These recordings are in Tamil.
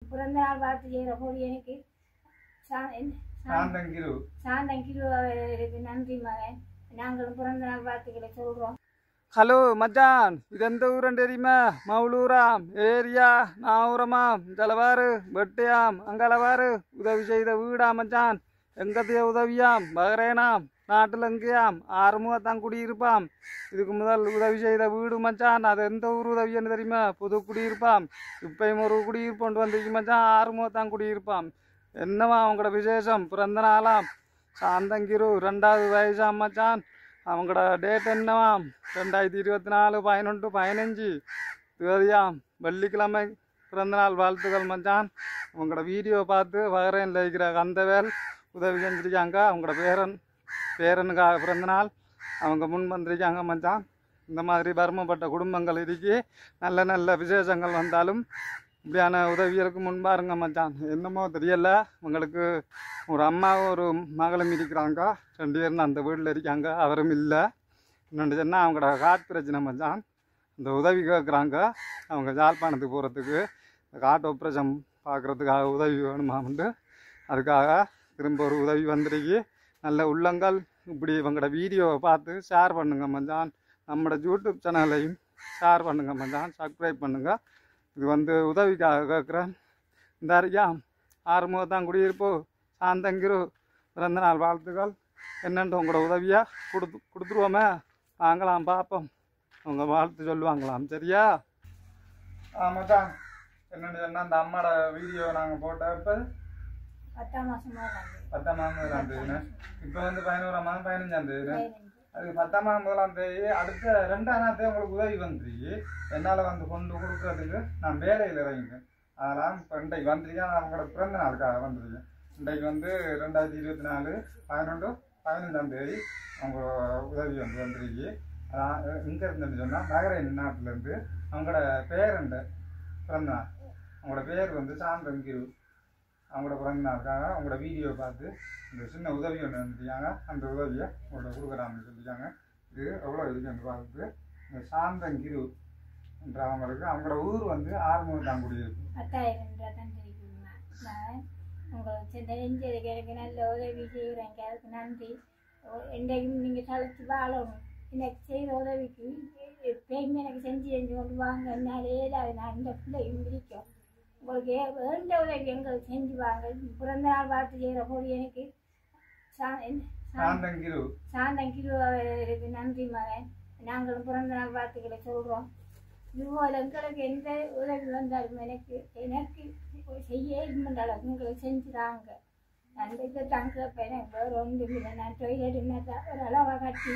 பிறந்த நாள் வாழ்த்து செய்கிற போது எனக்கு சாந்தங்கிரு அவருக்கு நன்றி மகன். நாங்களும் பிறந்த நாள் வாழ்த்துக்களை சொல்றோம். ஹலோ மச்சான், இது எந்த ஊரன் தெரியுமா? மவுலூராம் ஏரியா நாவூரமாம் ஜலவாறு வெட்டையாம் அங்கலவாறு உதவி செய்த வீடா மச்சான். எங்கத்தைய உதவியாம் பகரேனாம் நாட்டில் எங்கேயாம் ஆறுமுகத்தான் குடியிருப்பாம். இதுக்கு முதல் உதவி செய்த வீடு மச்சான். அது எந்த ஊர் உதவின்னு தெரியுமா? புது குடியிருப்பாம். இப்பயும் ஒரு குடியிருப்பு கொண்டு வந்திருக்கு மச்சான். ஆறுமுகத்தான் குடியிருப்பாம். என்னவா அவங்களோட விசேஷம்? பிறந்த நாளாம். சாந்தங்கிரு 2வது வயசாம் மச்சான். அவங்களோட டேட் என்னவாம்? 2024 11/15 தேதியாம் வெள்ளிக்கிழமை. பிறந்தநாள் வாழ்த்துக்கள் மச்சான். அவங்களோட வீடியோ பார்த்து வகரேனில் இருக்கிற கந்தவேல் உதவி செஞ்சுருக்காங்க. அவங்களோட பேரனுக்காக பிறந்தநாள் அவங்க முன் வந்திருக்காங்க மச்சான். இந்த மாதிரி வறுமைப்பட்ட குடும்பங்கள் இருக்கு. நல்ல நல்ல விசேஷங்கள் வந்தாலும் இப்படியான உதவிகளுக்கு முன்பாருங்க மச்சான். என்னமோ தெரியல, உங்களுக்கு ஒரு அம்மாவும் ஒரு மகளும் இருக்கிறாங்க. 2 பேரும் அந்த வீட்டில் இருக்காங்க. அவரும் இல்லை. இன்னொன்று சொன்னால் அவங்களோட காட் பிரச்சனை மச்சான். அந்த உதவி கேட்குறாங்க. அவங்க யாழ்ப்பாணத்துக்கு போகிறதுக்கு காட்டு ஆப்ரேஷன் பார்க்குறதுக்காக உதவி வேணுமான்ட்டு அதுக்காக திரும்ப ஒரு உதவி வந்துருக்கு. நல்ல உள்ளங்கள் இப்படி இவங்களோட வீடியோவை பார்த்து ஷேர் பண்ணுங்க மச்சான். நம்மளோட யூடியூப் சேனலையும் ஷேர் பண்ணுங்க மச்சான். சப்ஸ்கிரைப் பண்ணுங்க. இது உதவிக்காக கேட்குறேன். இந்த அறியா ஆறுமுகத்தான் குடியிருப்பு சாந்தங்கிரு பிறந்தநாள் வாழ்த்துக்கள். என்னென்று உங்களோட உதவியாக கொடுத்துருவோமே. வாங்கலாம் பார்ப்போம். அவங்க வாழ்த்து சொல்லுவாங்களாம். சரியா? மச்சான் என்னென்னு சொன்னால் அந்த அம்மாவோட வீடியோ நாங்கள் போட்டப்போ 10ஆம் மாதம் 10ஆம் தேதி. இப்போ 11ஆம் மாதம் 15ஆம் தேதி. அது 10ஆம் 1ஆம் தேதி அடுத்த 2ஆம் தேதி உங்களுக்கு உதவி வந்துருக்கு. என்னால் கொண்டு கொடுக்கறதுக்கு நான் வேலையில் இறங்கிட்டேன். அதெல்லாம் இப்போ இன்றைக்கு வந்திருக்கேன். அவங்களோட பிறந்த நாளுக்காக வந்திருக்கேன். இன்றைக்கு 2024 11/15ஆம் தேதி அவங்க உதவி வந்திருக்கு. இங்கே இருந்துன்னு சொன்னால் பஹ்ரைன் நாட்டிலேருந்து அவங்களோட பேரண்ட பிறந்த நாள். அவங்களோட பேர் சாந்தங்கிரு. அவங்களோட பிறந்த நாளுக்காக அவங்களோட வீடியோ பார்த்து இந்த சின்ன உதவி ஒன்று வந்துருக்காங்க. அந்த உதவியை உங்கள்கிட்ட கொடுக்குறாங்கன்னு சொல்லியிருக்காங்க. இது எவ்வளோ இருக்குன்னு பார்த்து இந்த சாந்தங்கிரு என்ற அவங்களோட ஊர் ஆறுமுகத்தான் குடியிருக்கு. 10,000 ரூபா தந்திருக்கீங்க. உங்களுக்கு தெரிஞ்சதுக்கு எனக்கு நல்ல உதவி செய்கிறேங்க. அதுக்கு நன்றி. என்றைக்கும் நீங்கள் தலைச்சு வாழணும். எனக்கு செய்கிற உதவிக்கு எப்பயுமே எனக்கு செஞ்சு கொண்டு வாங்க. என்னால் ஏதாவது நான் இந்த பிள்ளையும் பிடிக்கும். உங்களுக்கு வேண்ட உதவி எங்களுக்கு செஞ்சு வாங்க. பிறந்த நாள் வாழ்த்து செய்கிற போது எனக்கு சாந்தங்கிரு அவருக்கு நன்றி மகன். நாங்களும் பிறந்த நாள் வாழ்த்துக்களை சொல்கிறோம். இதுபோல் எங்களுக்கு எந்த உதவி வந்தாலும் எனக்கு செய்ய இருந்தாலும் எங்களுக்கு செஞ்சுதாங்க. நான் இதைத்தான் கேட்பேன். எனக்கு வேறு ஒன்றும் இல்லை. நான் டொய்லெட் ஒரு அளவாக கட்டி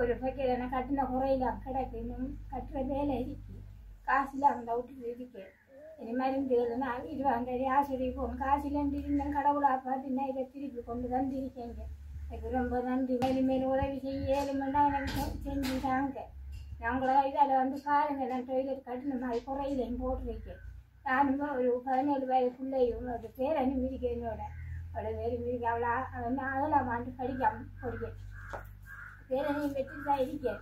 ஒரு பக்கெட் கட்டின குறையிலாம் கிடக்கு. இன்னும் கட்டுற வேலை இருக்கு. காசு இல்லாமல் விட்டுட்டு இருக்கேன். இனி மருந்துகள் நான் 20 ஆசிரியர் போகணும். காசு இல்லைன்னு இருந்தேன். கடவுளாக பார்த்து நான் இதை திருப்பி கொண்டு தந்திருக்கேங்க. எனக்கு ரொம்ப நன்றி. மேலும் மேலும் உதவி செய்ய ஏழுமெண்டா எனக்கு செஞ்சுட்டாங்க. நாங்கள இதில் பாருங்கள். நான் டொய்லெட் கட்டின மாதிரி குறையிலையும் போட்டிருக்கேன். நானும் ஒரு 17 வயதுக்குள்ளேயும் ஒரு பேரனும் இருக்கேன். என்னோட அவளை பேரும் இருக்கு. அவள் 4ஆம் ஆண்டு படிக்காமல் போடுவேன். பேரனையும் வச்சுட்டு தான் இருக்கேன்.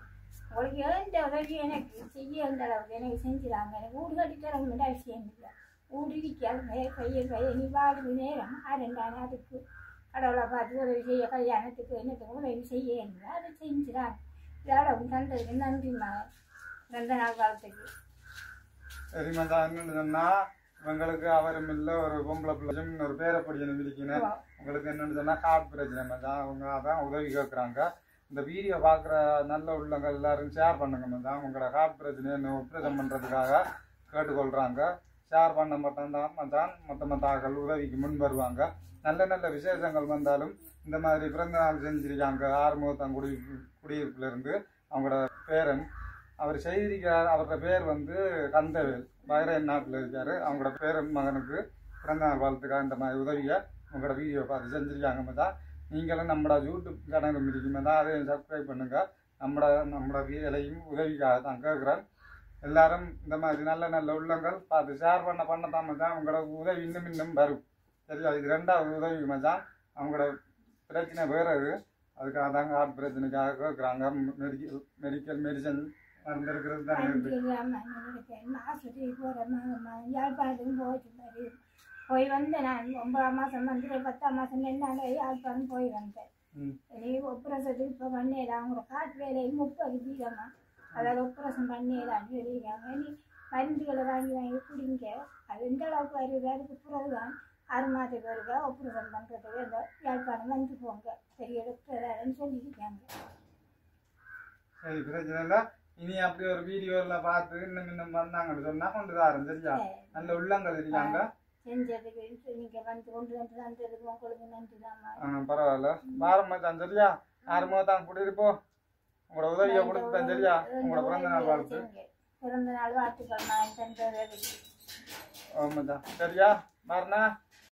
உங்களுக்கு எந்த உதவி எனக்கு செய்ய எந்த அளவுக்கு எனக்கு செஞ்சுறாங்க. எனக்கு வீடு கட்டித்தரவங்க அவசியம் இல்லை. வீடு இருக்காது பையன் நீ வாடுது நேரம் 2 அதுக்கு கடவுளை பார்த்து உதவி செய்ய கல்யாணத்துக்கு என்னத்துக்கு உதவி செய்ய அதை செஞ்சுறாங்க. இதோட தந்ததுக்கு நன்றி மகன். பிறந்த நாள் காலத்துக்கு சரி மச்சான். என்னன்னு சொன்னால் இவங்களுக்கு அவரும் இல்லை. ஒரு பொம்பளை பிள்ளையும் ஒரு பேரப்படியனும் இருக்கணும். உங்களுக்கு என்னென்னு சொன்னால் காட் பிரச்சனை மச்சான். அவங்க அதான் உதவி கேட்குறாங்க. இந்த வீடியோ பார்க்குற நல்ல உள்ளங்கள் எல்லாரும் ஷேர் பண்ணுங்க மச்சான். உங்களோட காட் பிரச்சனையை ஆப்ரேஷன் பண்ணுறதுக்காக கேட்டுக்கொள்கிறாங்க. ஷேர் பண்ண மட்டும்தான் மச்சான் மற்ற ஆக்கள் உதவிக்கு முன் வருவாங்க. நல்ல நல்ல விசேஷங்கள் வந்தாலும் இந்த மாதிரி பிறந்த நாள் செஞ்சுருக்காங்க. ஆறுமுகத்தான் குடியிருப்புலேருந்து அவங்களோட பேரன் அவர் செய்திருக்கிறார். அவரோட பேர் கந்தவேல். பஹ்ரைன் நாட்டில் இருக்கார். அவங்களோட பேரன் மகனுக்கு பிறந்த நாள் வாழ்த்துக்காக இந்த மாதிரி உதவியை உங்களோட வீடியோ பார்த்து செஞ்சுருக்காங்க மச்சான். நீங்களும் நம்மளோட யூடியூப் சேனலும் இருக்குமே தான் அதையும் சப்ஸ்கிரைப் பண்ணுங்கள். நம்மளோட வேலையும் உதவிக்காக தான் கேட்குறேன். எல்லாரும் இந்த மாதிரி நல்ல நல்ல உள்ளங்கள் பார்த்து ஷேர் பண்ணதான் மச்சான். அவங்களோட உதவி இன்னும் வரும். சரியா? இது 2வது உதவி மச்சான். அவங்களோட பிரச்சனை வேறு. அதுக்காக தாங்க ஹார்ட் பிரச்சனைக்காக கேட்குறாங்க. மெடிசன் வந்திருக்கிறது தான் அஞ்சு ஆஸ்பத்திரிக்கு போகிறேன் யாழ்ப்பாணத்துக்கும் போயிட்டு போய் வந்தேன் நான் 9ஆம் மாதம் வந்து 10ஆம் மாதம் என்ன யாழ்ப்பாணம் போய் வந்தேன் நீ ஒப்ரேஷத்துக்கு இப்போ பண்ணிடலாம் அவங்க காட்டு வேலையும் 30 வீதமா அதாவது ஒப்ரேஷன் பண்ணிடலான்னு சொல்லியிருக்காங்க நீ மருந்துகளை வாங்கி வாங்கி குடிங்க அது எந்த அளவுக்கு வருது அதுக்கு பிறகுதான் 6 மாதத்துக்கு வருதா ஒப்ரேஷன் பண்ணுறதுக்கு அந்த யாழ்ப்பாணம் வந்து போங்க பெரிய டாக்டர்னு சொல்லியிருக்காங்க. சரி பிரச்சனை இல்லை. இனி அப்படி ஒரு வீடியோல பார்த்து இன்னும் வந்தாங்கன்னு சொன்னா கொண்டு தாரேன். சரியா? நல்ல உள்ளங்கள் இருக்காங்க செஞ்சதுக்கு நீங்க வந்து கொண்டு வந்து தந்ததுக்கு உங்களுக்கு நன்றி தான். பரவாயில்ல வாரம் தான். சரியா? 6 மாதம் குடியிருப்போம் உங்களோட உதவியை கொடுத்துட்டேன். சரியா? உங்களோட பிறந்த நாள் வாழ்த்து. பிறந்த நாள் வாழ்த்துக்கள் நான் தந்தது. ஆமாம். சரியா? வரண்ணா.